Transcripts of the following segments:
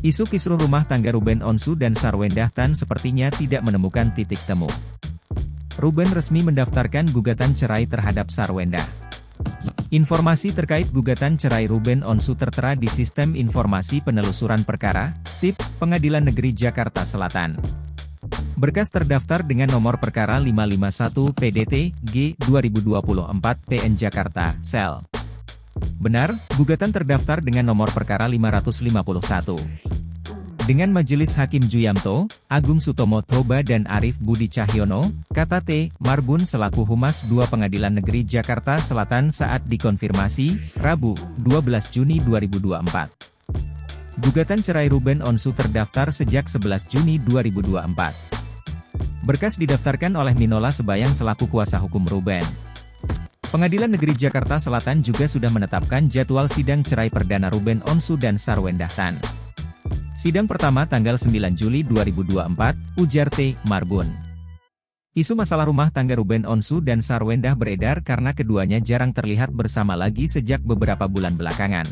Isu kisruh rumah tangga Ruben Onsu dan Sarwendah Tan sepertinya tidak menemukan titik temu. Ruben resmi mendaftarkan gugatan cerai terhadap Sarwendah. Informasi terkait gugatan cerai Ruben Onsu tertera di Sistem Informasi Penelusuran Perkara, SIP, Pengadilan Negeri Jakarta Selatan. Berkas terdaftar dengan nomor perkara 551 PDT, G, 2024 PN Jakarta, Sel. Benar, gugatan terdaftar dengan nomor perkara 551. Dengan Majelis Hakim Juyamto, Agung Sutomo Thoba dan Arif Budi Cahyono, kata T. Marbun selaku Humas 2 Pengadilan Negeri Jakarta Selatan saat dikonfirmasi, Rabu, 12 Juni 2024. Gugatan cerai Ruben Onsu terdaftar sejak 11 Juni 2024. Berkas didaftarkan oleh Minola Sebayang selaku kuasa hukum Ruben. Pengadilan Negeri Jakarta Selatan juga sudah menetapkan jadwal sidang cerai perdana Ruben Onsu dan Sarwendah Tan. Sidang pertama tanggal 9 Juli 2024, ujar T. Marbun. Isu masalah rumah tangga Ruben Onsu dan Sarwendah beredar karena keduanya jarang terlihat bersama lagi sejak beberapa bulan belakangan.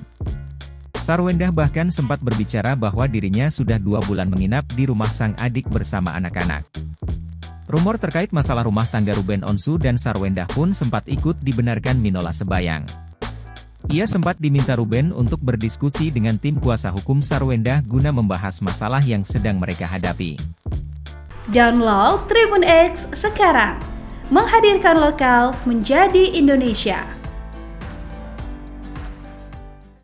Sarwendah bahkan sempat berbicara bahwa dirinya sudah 2 bulan menginap di rumah sang adik bersama anak-anak. Rumor terkait masalah rumah tangga Ruben Onsu dan Sarwendah pun sempat ikut dibenarkan Minola Sebayang. Ia sempat diminta Ruben untuk berdiskusi dengan tim kuasa hukum Sarwendah guna membahas masalah yang sedang mereka hadapi. Download Tribun X sekarang, menghadirkan lokal menjadi Indonesia.